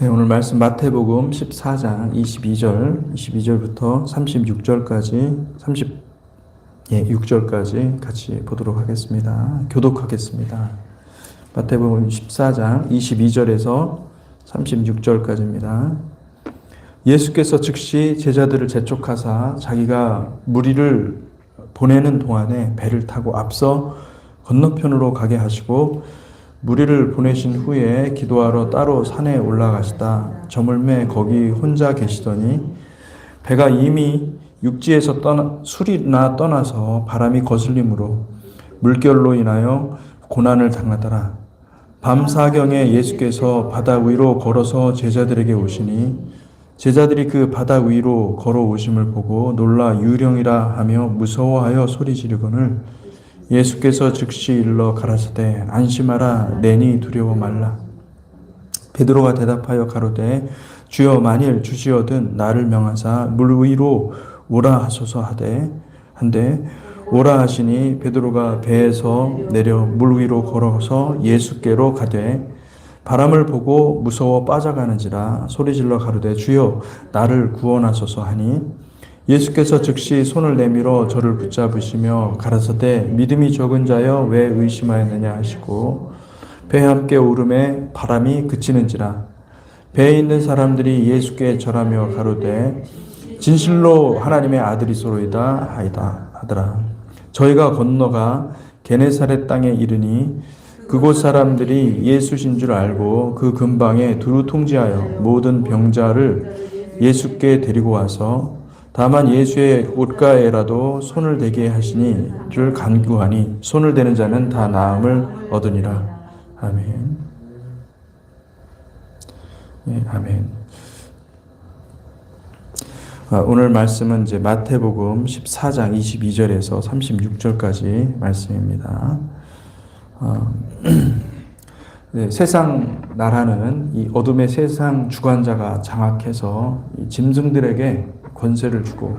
네, 오늘 말씀 마태복음 14장 22절부터 36절까지 6절까지 같이 보도록 하겠습니다. 교독하겠습니다. 마태복음 14장 22절에서 36절까지입니다. 예수께서 즉시 제자들을 재촉하사 자기가 무리를 보내는 동안에 배를 타고 앞서 건너편으로 가게 하시고 무리를 보내신 후에 기도하러 따로 산에 올라가시다 저물매 거기 혼자 계시더니 배가 이미 육지에서 술이나 떠나서 바람이 거슬림으로 물결로 인하여 고난을 당하더라. 밤사경에 예수께서 바다 위로 걸어서 제자들에게 오시니 제자들이 그 바다 위로 걸어오심을 보고 놀라 유령이라 하며 무서워하여 소리 지르거늘 예수께서 즉시 일러 가라사대 안심하라 내니 두려워 말라. 베드로가 대답하여 가로되 주여 만일 주시어든 나를 명하사 물 위로 오라 하소서 한데 오라 하시니 베드로가 배에서 내려 물 위로 걸어서 예수께로 가되 바람을 보고 무서워 빠져가는지라 소리질러 가로되 주여 나를 구원하소서 하니 예수께서 즉시 손을 내밀어 저를 붙잡으시며 가라사대 믿음이 적은 자여 왜 의심하였느냐 하시고 배에 함께 오름에 바람이 그치는지라. 배에 있는 사람들이 예수께 절하며 가로되 진실로 하나님의 아들이소로이다 하더라. 저희가 건너가 게네사렛 땅에 이르니 그곳 사람들이 예수신 줄 알고 그 근방에 두루 통지하여 모든 병자를 예수께 데리고 와서 다만 예수의 옷가에라도 손을 대게 하시니를 간구하니 손을 대는 자는 다 나음을 얻으니라. 아멘. 네, 아멘. 오늘 말씀은 이제 마태복음 14장 22절에서 36절까지 말씀입니다. 네, 세상 나라는 이 어둠의 세상 주관자가 장악해서 이 짐승들에게 권세를 주고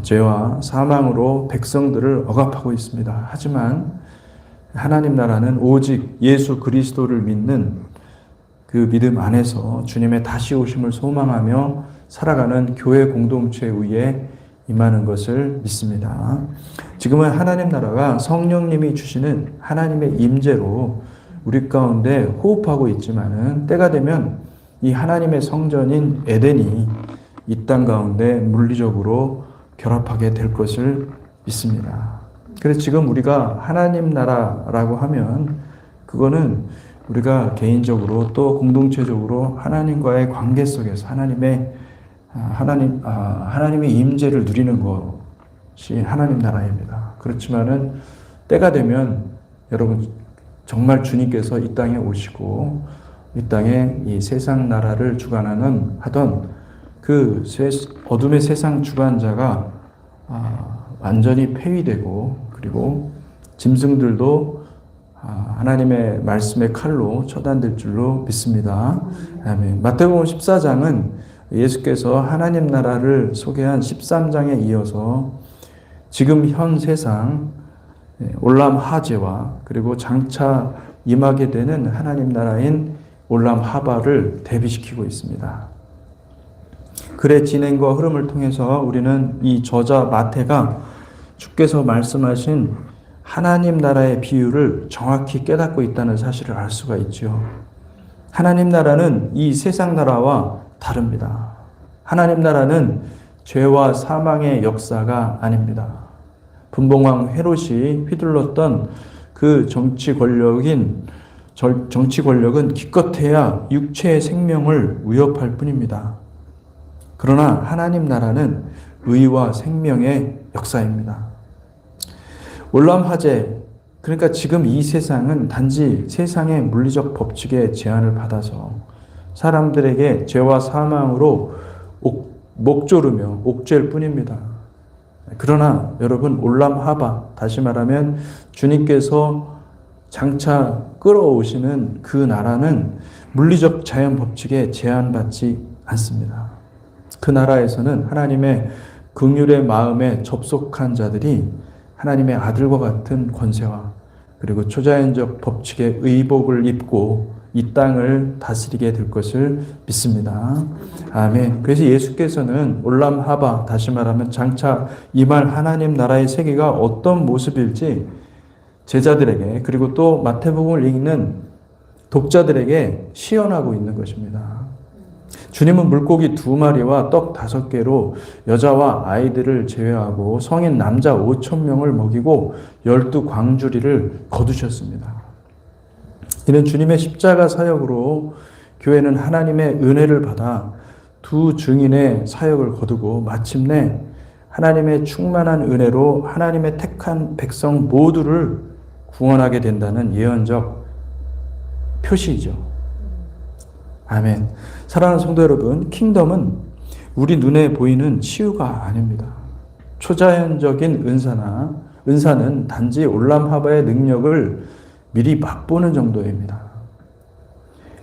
죄와 사망으로 백성들을 억압하고 있습니다. 하지만 하나님 나라는 오직 예수 그리스도를 믿는 그 믿음 안에서 주님의 다시 오심을 소망하며 살아가는 교회 공동체 위에 임하는 것을 믿습니다. 지금은 하나님 나라가 성령님이 주시는 하나님의 임재로 우리 가운데 호흡하고 있지만은 때가 되면 이 하나님의 성전인 에덴이 이 땅 가운데 물리적으로 결합하게 될 것을 믿습니다. 그래서 지금 우리가 하나님 나라라고 하면 그거는 우리가 개인적으로 또 공동체적으로 하나님과의 관계 속에서 하나님의 임재를 누리는 것이 하나님 나라입니다. 그렇지만은 때가 되면 여러분 정말 주님께서 이 땅에 오시고 이 땅에 이 세상 나라를 하던 그 어둠의 세상 주관자가 완전히 폐위되고 그리고 짐승들도 하나님의 말씀의 칼로 처단될 줄로 믿습니다. 아멘. 마태복음 14장은 예수께서 하나님 나라를 소개한 13장에 이어서 지금 현 세상 올람 하제와 그리고 장차 임하게 되는 하나님 나라인 올람 하바를 대비시키고 있습니다. 글의 진행과 흐름을 통해서 우리는 이 저자 마태가 주께서 말씀하신 하나님 나라의 비유를 정확히 깨닫고 있다는 사실을 알 수가 있죠. 하나님 나라는 이 세상 나라와 다릅니다. 하나님 나라는 죄와 사망의 역사가 아닙니다. 분봉왕 헤롯이 휘둘렀던 그 정치 권력은 기껏해야 육체의 생명을 위협할 뿐입니다. 그러나 하나님 나라는 의와 생명의 역사입니다. 올람하제, 그러니까 지금 이 세상은 단지 세상의 물리적 법칙의 제한을 받아서 사람들에게 죄와 사망으로 목조르며 옥죄일 뿐입니다. 그러나 여러분 올람하바, 다시 말하면 주님께서 장차 끌어오시는 그 나라는 물리적 자연 법칙에 제한받지 않습니다. 그 나라에서는 하나님의 긍휼의 마음에 접속한 자들이 하나님의 아들과 같은 권세와 그리고 초자연적 법칙의 의복을 입고 이 땅을 다스리게 될 것을 믿습니다. 아멘. 그래서 예수께서는 올람하바, 다시 말하면 장차 임할 하나님 나라의 세계가 어떤 모습일지 제자들에게, 그리고 또 마태복음을 읽는 독자들에게 시연하고 있는 것입니다. 주님은 물고기 2마리와 떡 5개로 여자와 아이들을 제외하고 성인 남자 5,000명을 먹이고 12광주리를 거두셨습니다. 이는 주님의 십자가 사역으로 교회는 하나님의 은혜를 받아 두 증인의 사역을 거두고 마침내 하나님의 충만한 은혜로 하나님의 택한 백성 모두를 구원하게 된다는 예언적 표시이죠. 아멘. 사랑하는 성도 여러분, 킹덤은 우리 눈에 보이는 치유가 아닙니다. 초자연적인 은사는 단지 올람하바의 능력을 미리 맛보는 정도입니다.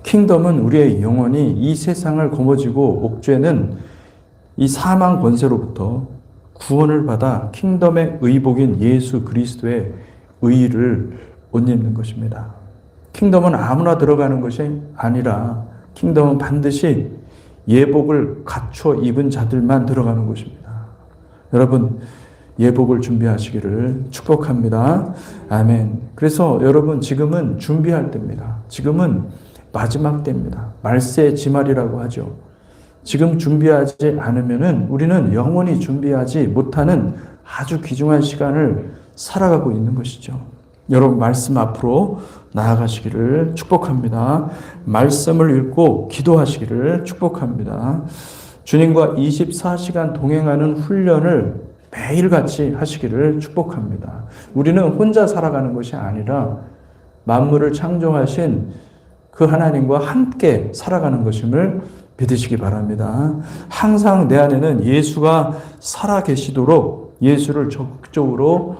킹덤은 우리의 영혼이 이 세상을 거머쥐고 옥죄는 이 사망 권세로부터 구원을 받아 킹덤의 의복인 예수 그리스도의 의의를 옷 입는 것입니다. 킹덤은 아무나 들어가는 것이 아니라 킹덤은 반드시 예복을 갖춰 입은 자들만 들어가는 것입니다. 여러분, 예복을 준비하시기를 축복합니다. 아멘. 그래서 여러분, 지금은 준비할 때입니다. 지금은 마지막 때입니다. 말세 지말이라고 하죠. 지금 준비하지 않으면은 우리는 영원히 준비하지 못하는 아주 귀중한 시간을 살아가고 있는 것이죠. 여러분, 말씀 앞으로 나아가시기를 축복합니다. 말씀을 읽고 기도하시기를 축복합니다. 주님과 24시간 동행하는 훈련을 매일같이 하시기를 축복합니다. 우리는 혼자 살아가는 것이 아니라 만물을 창조하신 그 하나님과 함께 살아가는 것임을 믿으시기 바랍니다. 항상 내 안에는 예수가 살아계시도록 예수를 적극적으로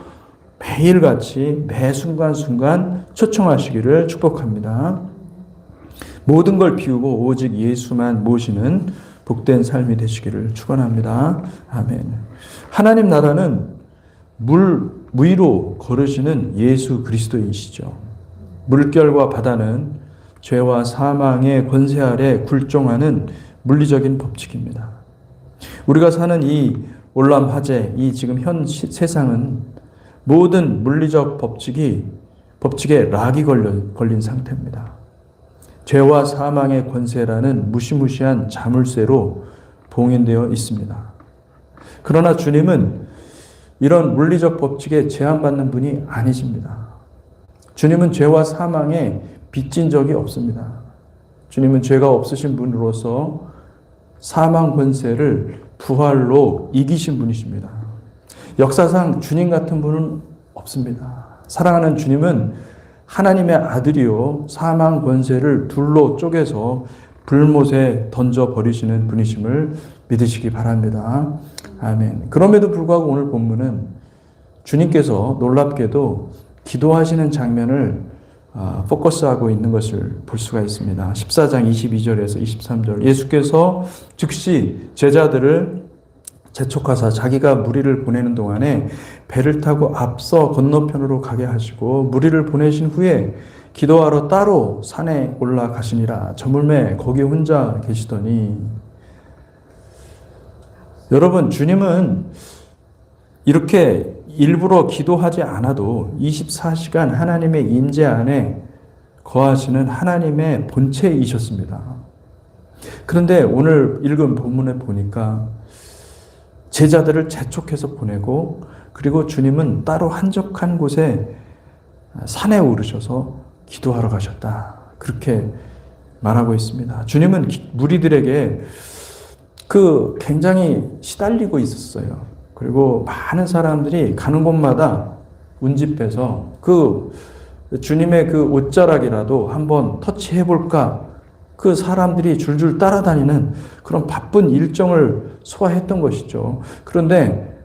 매일같이 매 순간순간 초청하시기를 축복합니다. 모든 걸 비우고 오직 예수만 모시는 복된 삶이 되시기를 축원합니다. 아멘. 하나님 나라는 물 위로 걸으시는 예수 그리스도이시죠. 물결과 바다는 죄와 사망의 권세 아래 굴종하는 물리적인 법칙입니다. 우리가 사는 이 올람하제, 이 지금 현 세상은 모든 물리적 법칙에 락이 걸린 상태입니다. 죄와 사망의 권세라는 무시무시한 자물쇠로 봉인되어 있습니다. 그러나 주님은 이런 물리적 법칙에 제한받는 분이 아니십니다. 주님은 죄와 사망에 빚진 적이 없습니다. 주님은 죄가 없으신 분으로서 사망 권세를 부활로 이기신 분이십니다. 역사상 주님 같은 분은 없습니다. 사랑하는 주님은 하나님의 아들이요 사망 권세를 둘로 쪼개서 불못에 던져버리시는 분이심을 믿으시기 바랍니다. 아멘. 그럼에도 불구하고 오늘 본문은 주님께서 놀랍게도 기도하시는 장면을 포커스하고 있는 것을 볼 수가 있습니다. 14장 22절에서 23절 예수께서 즉시 제자들을 재촉하사 자기가 무리를 보내는 동안에 배를 타고 앞서 건너편으로 가게 하시고 무리를 보내신 후에 기도하러 따로 산에 올라가시니라. 저물매 거기 혼자 계시더니 여러분 주님은 이렇게 일부러 기도하지 않아도 24시간 하나님의 임재 안에 거하시는 하나님의 본체이셨습니다. 그런데 오늘 읽은 본문에 보니까 제자들을 재촉해서 보내고 그리고 주님은 따로 한적한 곳에 산에 오르셔서 기도하러 가셨다. 그렇게 말하고 있습니다. 주님은 무리들에게 굉장히 시달리고 있었어요. 그리고 많은 사람들이 가는 곳마다 운집해서 주님의 옷자락이라도 한번 터치해볼까 그 사람들이 줄줄 따라다니는 그런 바쁜 일정을 소화했던 것이죠. 그런데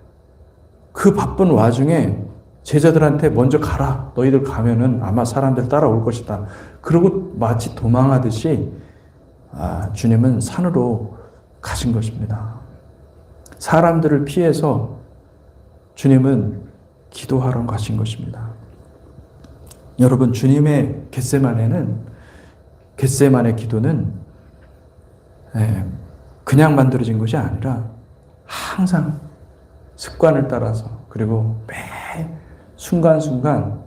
그 바쁜 와중에 제자들한테 먼저 가라. 너희들 가면은 아마 사람들 따라올 것이다. 그러고 마치 도망하듯이 주님은 산으로 가신 것입니다. 사람들을 피해서 주님은 기도하러 가신 것입니다. 여러분, 주님의 겟세마네는 겟세만의 기도는 그냥 만들어진 것이 아니라 항상 습관을 따라서 그리고 매 순간순간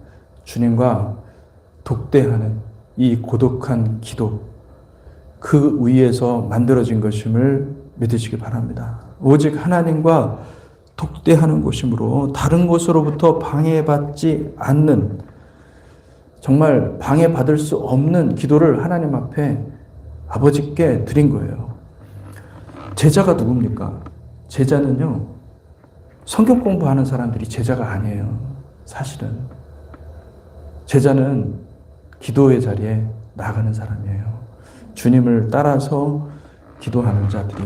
주님과 독대하는 이 고독한 기도, 그 위에서 만들어진 것임을 믿으시기 바랍니다. 오직 하나님과 독대하는 곳이므로 다른 곳으로부터 방해받지 않는, 정말 방해받을 수 없는 기도를 하나님 앞에 아버지께 드린 거예요. 제자가 누굽니까? 제자는요, 성경 공부하는 사람들이 제자가 아니에요. 사실은 제자는 기도의 자리에 나가는 사람이에요. 주님을 따라서 기도하는 자들이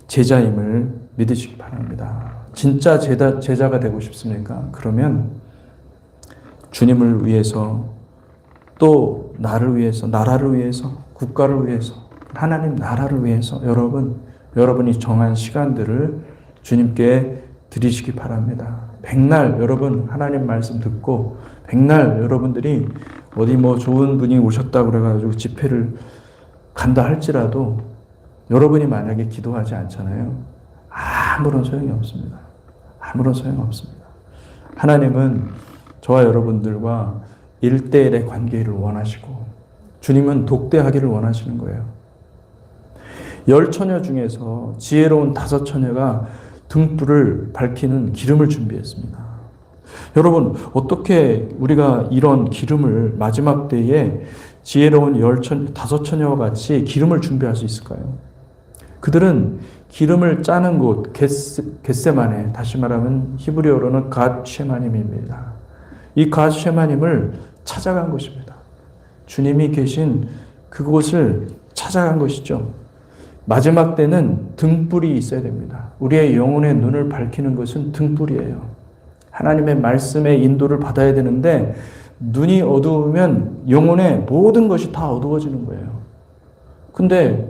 제자임을 믿으시기 바랍니다. 진짜 제자가 되고 싶습니까? 그러면 주님을 위해서, 또 나를 위해서, 나라를 위해서, 국가를 위해서, 하나님 나라를 위해서 여러분이 정한 시간들을 주님께 드리시기 바랍니다. 백날 여러분 하나님 말씀 듣고, 백날 여러분들이 어디 좋은 분이 오셨다고 그래가지고 집회를 간다 할지라도 여러분이 만약에 기도하지 않잖아요. 아무런 소용이 없습니다. 아무런 소용이 없습니다. 하나님은 저와 여러분들과 1대1의 관계를 원하시고 주님은 독대하기를 원하시는 거예요. 10처녀 중에서 지혜로운 5처녀가 등불을 밝히는 기름을 준비했습니다. 여러분, 어떻게 우리가 이런 기름을 마지막 때에 지혜로운 5처녀와 같이 기름을 준비할 수 있을까요? 그들은 기름을 짜는 곳, 겟세마네, 다시 말하면 히브리어로는 갓쉐마님입니다. 이 갓쉐마님을 찾아간 것입니다. 주님이 계신 그곳을 찾아간 것이죠. 마지막 때는 등불이 있어야 됩니다. 우리의 영혼의 눈을 밝히는 것은 등불이에요. 하나님의 말씀의 인도를 받아야 되는데 눈이 어두우면 영혼의 모든 것이 다 어두워지는 거예요. 근데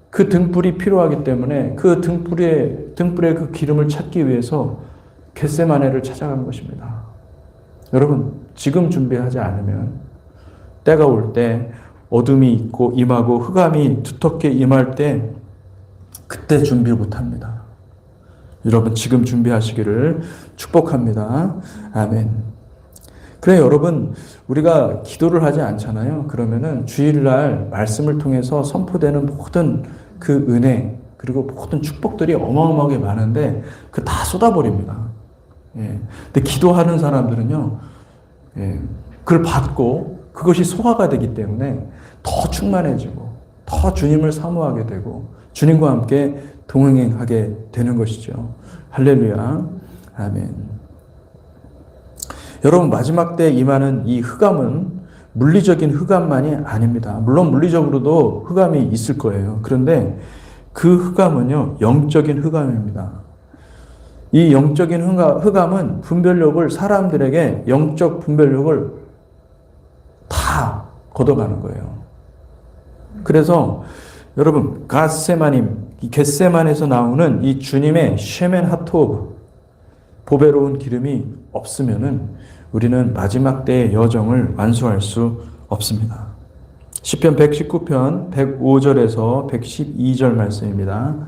그 등불이 필요하기 때문에 그 등불의 그 기름을 찾기 위해서 겟세마네를 찾아간 것입니다. 여러분, 지금 준비하지 않으면 때가 올 때 어둠이 있고 임하고 흑암이 두텁게 임할 때 그때 준비 못합니다. 여러분, 지금 준비하시기를 축복합니다. 아멘. 그래, 여러분, 우리가 기도를 하지 않잖아요. 그러면은 주일날 말씀을 통해서 선포되는 모든 그 은혜, 그리고 모든 축복들이 어마어마하게 많은데 그 다 쏟아버립니다. 근데 기도하는 사람들은요, 그걸 받고 그것이 소화가 되기 때문에 더 충만해지고 더 주님을 사모하게 되고 주님과 함께 동행하게 되는 것이죠. 할렐루야. 아멘. 여러분, 마지막 때 임하는 이 흑암은 물리적인 흑암만이 아닙니다. 물론 물리적으로도 흑암이 있을 거예요. 그런데 그 흑암은요, 영적인 흑암입니다. 이 영적인 흑암은 사람들에게 영적 분별력을 다 걷어가는 거예요. 그래서 여러분, 겟세만에서 나오는 이 주님의 쉐멘 하토브, 보배로운 기름이 없으면은 우리는 마지막 때의 여정을 완수할 수 없습니다. 시편 119편 105절에서 112절 말씀입니다.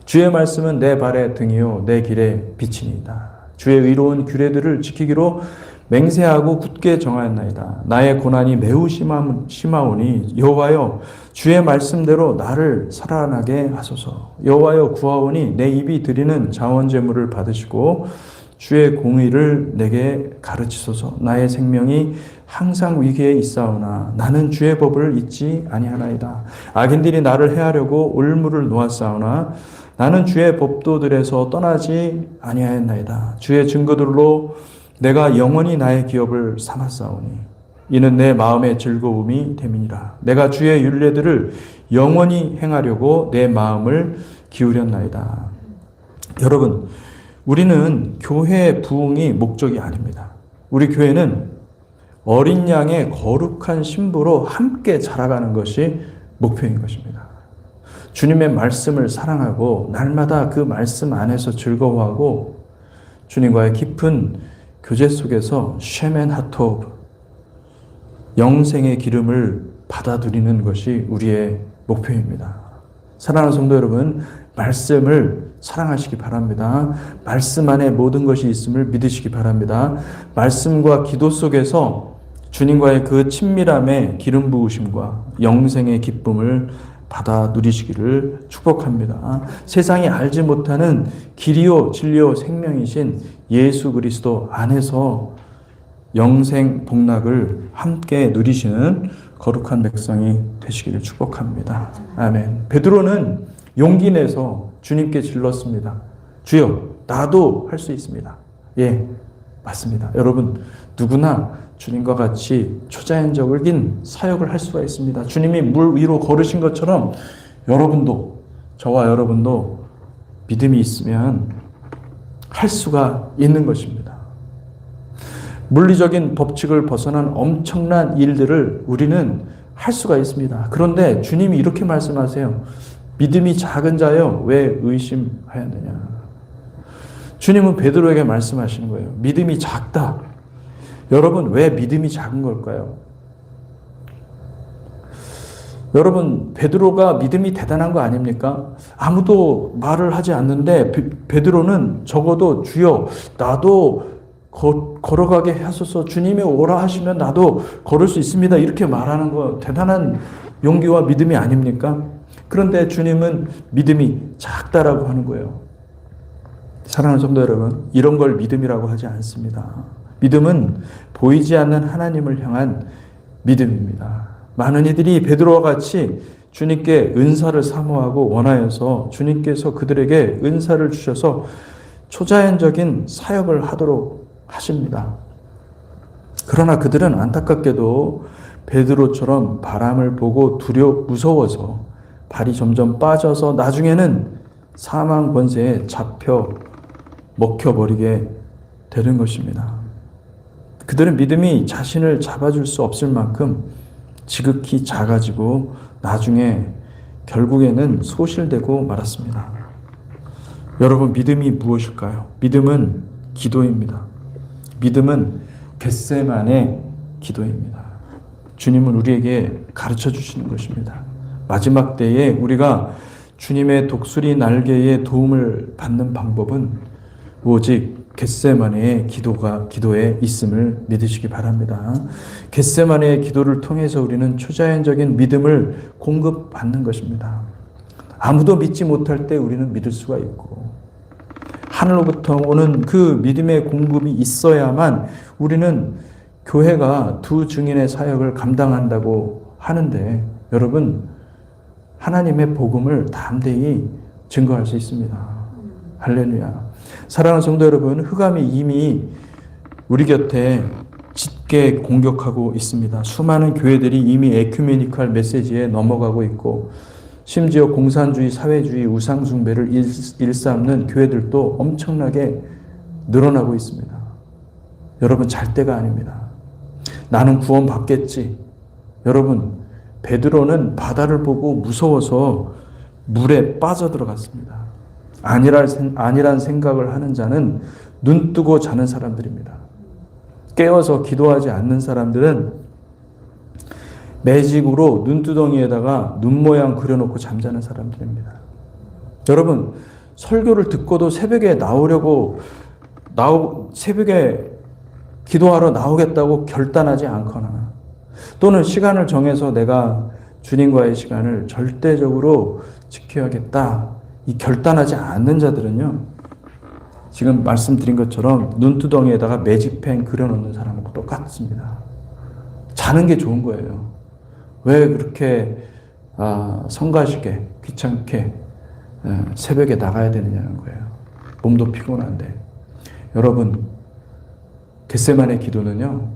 주의 말씀은 내 발의 등이요 내 길의 빛이니이다. 주의 의로운 규례들을 지키기로 맹세하고 굳게 정하였나이다. 나의 고난이 매우 심하오니 여호와여 주의 말씀대로 나를 살아나게 하소서. 여호와여 구하오니 내 입이 드리는 자원제물을 받으시고 주의 공의를 내게 가르치소서. 나의 생명이 항상 위기에 있사오나 나는 주의 법을 잊지 아니하나이다. 악인들이 나를 해하려고 올무를 놓았사오나 나는 주의 법도들에서 떠나지 아니하였나이다. 주의 증거들로 내가 영원히 나의 기업을 삼았사오니 이는 내 마음의 즐거움이 됨이니라. 내가 주의 율례들을 영원히 행하려고 내 마음을 기울였나이다. 여러분, 우리는 교회의 부흥이 목적이 아닙니다. 우리 교회는 어린 양의 거룩한 신부로 함께 자라가는 것이 목표인 것입니다. 주님의 말씀을 사랑하고 날마다 그 말씀 안에서 즐거워하고 주님과의 깊은 교제 속에서 쉐멘 하토브, 영생의 기름을 받아들이는 것이 우리의 목표입니다. 사랑하는 성도 여러분, 말씀을 사랑하시기 바랍니다. 말씀 안에 모든 것이 있음을 믿으시기 바랍니다. 말씀과 기도 속에서 주님과의 그 친밀함의 기름 부으심과 영생의 기쁨을 받아 누리시기를 축복합니다. 세상이 알지 못하는 길이요 진리요 생명이신 예수 그리스도 안에서 영생 복락을 함께 누리시는 거룩한 백성이 되시기를 축복합니다. 아멘. 베드로는 용기 내서 주님께 질렀습니다. 주여, 나도 할 수 있습니다. 예, 맞습니다. 여러분, 누구나 주님과 같이 초자연적인 사역을 할 수가 있습니다. 주님이 물 위로 걸으신 것처럼 여러분도, 저와 여러분도 믿음이 있으면 할 수가 있는 것입니다. 물리적인 법칙을 벗어난 엄청난 일들을 우리는 할 수가 있습니다. 그런데 주님이 이렇게 말씀하세요. 믿음이 작은 자여 왜 의심하였느냐. 주님은 베드로에게 말씀하시는 거예요. 믿음이 작다. 여러분, 왜 믿음이 작은 걸까요? 여러분, 베드로가 믿음이 대단한 거 아닙니까? 아무도 말을 하지 않는데 베드로는 적어도 주여, 나도 걸어가게 하소서, 주님이 오라 하시면 나도 걸을 수 있습니다. 이렇게 말하는 거 대단한 용기와 믿음이 아닙니까? 그런데 주님은 믿음이 작다라고 하는 거예요. 사랑하는 성도 여러분, 이런 걸 믿음이라고 하지 않습니다. 믿음은 보이지 않는 하나님을 향한 믿음입니다. 많은 이들이 베드로와 같이 주님께 은사를 사모하고 원하여서 주님께서 그들에게 은사를 주셔서 초자연적인 사역을 하도록 하십니다. 그러나 그들은 안타깝게도 베드로처럼 바람을 보고 무서워서 발이 점점 빠져서 나중에는 사망 권세에 잡혀 먹혀버리게 되는 것입니다. 그들은 믿음이 자신을 잡아줄 수 없을 만큼 지극히 작아지고 나중에 결국에는 소실되고 말았습니다. 여러분, 믿음이 무엇일까요? 믿음은 기도입니다. 믿음은 겟세마네 기도입니다. 주님은 우리에게 가르쳐 주시는 것입니다. 마지막 때에 우리가 주님의 독수리 날개의 도움을 받는 방법은 오직 겟세마네의 기도에 있음을 믿으시기 바랍니다. 겟세마네의 기도를 통해서 우리는 초자연적인 믿음을 공급받는 것입니다. 아무도 믿지 못할 때 우리는 믿을 수가 있고, 하늘로부터 오는 그 믿음의 공급이 있어야만 우리는 교회가 두 증인의 사역을 감당한다고 하는데, 여러분, 하나님의 복음을 담대히 증거할 수 있습니다. 할렐루야. 사랑하는 성도 여러분, 흑암이 이미 우리 곁에 짙게 공격하고 있습니다. 수많은 교회들이 이미 에큐메니컬 메시지에 넘어가고 있고, 심지어 공산주의, 사회주의, 우상숭배를 일삼는 교회들도 엄청나게 늘어나고 있습니다. 여러분, 잘 때가 아닙니다. 나는 구원받겠지. 여러분, 베드로는 바다를 보고 무서워서 물에 빠져들어갔습니다. 아니란 생각을 하는 자는 눈 뜨고 자는 사람들입니다. 깨어서 기도하지 않는 사람들은 매직으로 눈두덩이에다가 눈 모양 그려놓고 잠자는 사람들입니다. 여러분, 설교를 듣고도 새벽에 새벽에 기도하러 나오겠다고 결단하지 않거나, 또는 시간을 정해서 내가 주님과의 시간을 절대적으로 지켜야겠다, 이 결단하지 않는 자들은요, 지금 말씀드린 것처럼 눈두덩이에다가 매직펜 그려놓는 사람하고 똑같습니다. 자는 게 좋은 거예요. 왜 그렇게 성가시게 귀찮게 새벽에 나가야 되느냐는 거예요. 몸도 피곤한데. 여러분, 겟세마네 기도는요,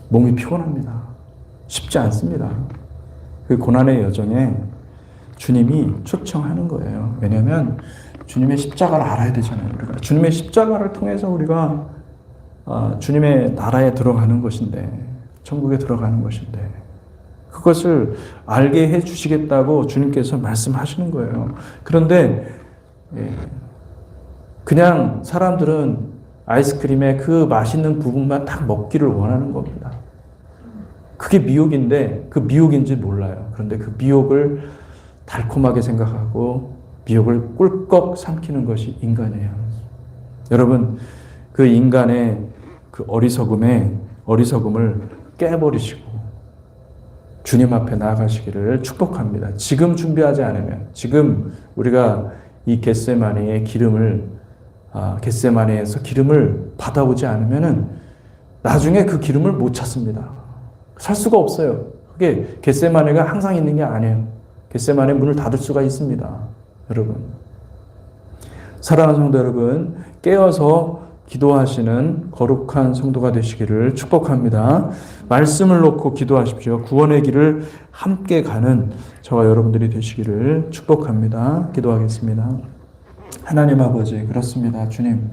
몸이 피곤합니다. 쉽지 않습니다. 그 고난의 여정에 주님이 초청하는 거예요. 왜냐하면 주님의 십자가를 알아야 되잖아요. 우리가 주님의 십자가를 통해서 우리가 주님의 나라에 들어가는 것인데, 천국에 들어가는 것인데, 그것을 알게 해 주시겠다고 주님께서 말씀하시는 거예요. 그런데 그냥 사람들은 아이스크림의 그 맛있는 부분만 딱 먹기를 원하는 겁니다. 그게 미혹인데 그 미혹인지 몰라요. 그런데 그 미혹을 달콤하게 생각하고 미혹을 꿀꺽 삼키는 것이 인간이에요. 여러분, 그 인간의 그 어리석음을 깨버리시고 주님 앞에 나아가시기를 축복합니다. 지금 준비하지 않으면, 지금 우리가 이 겟세마네에서 기름을 받아오지 않으면은 나중에 그 기름을 못 찾습니다. 살 수가 없어요. 그게 겟세마네가 항상 있는 게 아니에요. 겟세마네 문을 닫을 수가 있습니다. 여러분, 사랑하는 성도 여러분, 깨어서 기도하시는 거룩한 성도가 되시기를 축복합니다. 말씀을 놓고 기도하십시오. 구원의 길을 함께 가는 저와 여러분들이 되시기를 축복합니다. 기도하겠습니다. 하나님 아버지, 그렇습니다. 주님,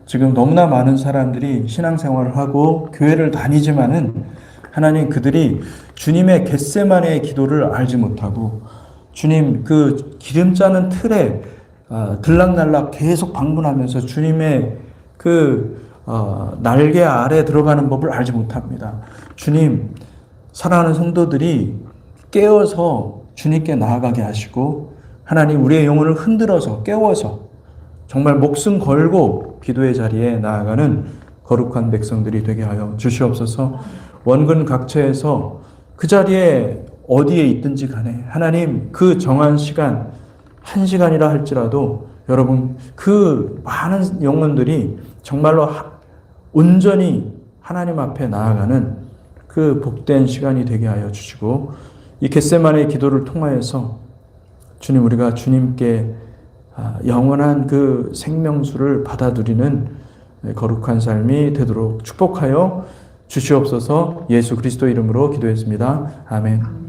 지금 너무나 많은 사람들이 신앙생활을 하고 교회를 다니지만은 하나님, 그들이 주님의 겟세마네의 기도를 알지 못하고 주님 그 기름 짜는 틀에 들락날락 계속 방문하면서 주님의 날개 아래 들어가는 법을 알지 못합니다. 주님, 사랑하는 성도들이 깨어서 주님께 나아가게 하시고 하나님, 우리의 영혼을 흔들어서 깨워서 정말 목숨 걸고 기도의 자리에 나아가는 거룩한 백성들이 되게 하여 주시옵소서. 원근 각처에서 그 자리에 어디에 있든지 간에 하나님, 그 정한 시간 1시간이라 할지라도 여러분, 그 많은 영혼들이 정말로 온전히 하나님 앞에 나아가는 그 복된 시간이 되게 하여 주시고, 이 겟세마네의 기도를 통하여서 주님, 우리가 주님께 영원한 그 생명수를 받아 누리는 거룩한 삶이 되도록 축복하여 주시옵소서. 예수 그리스도 이름으로 기도했습니다. 아멘.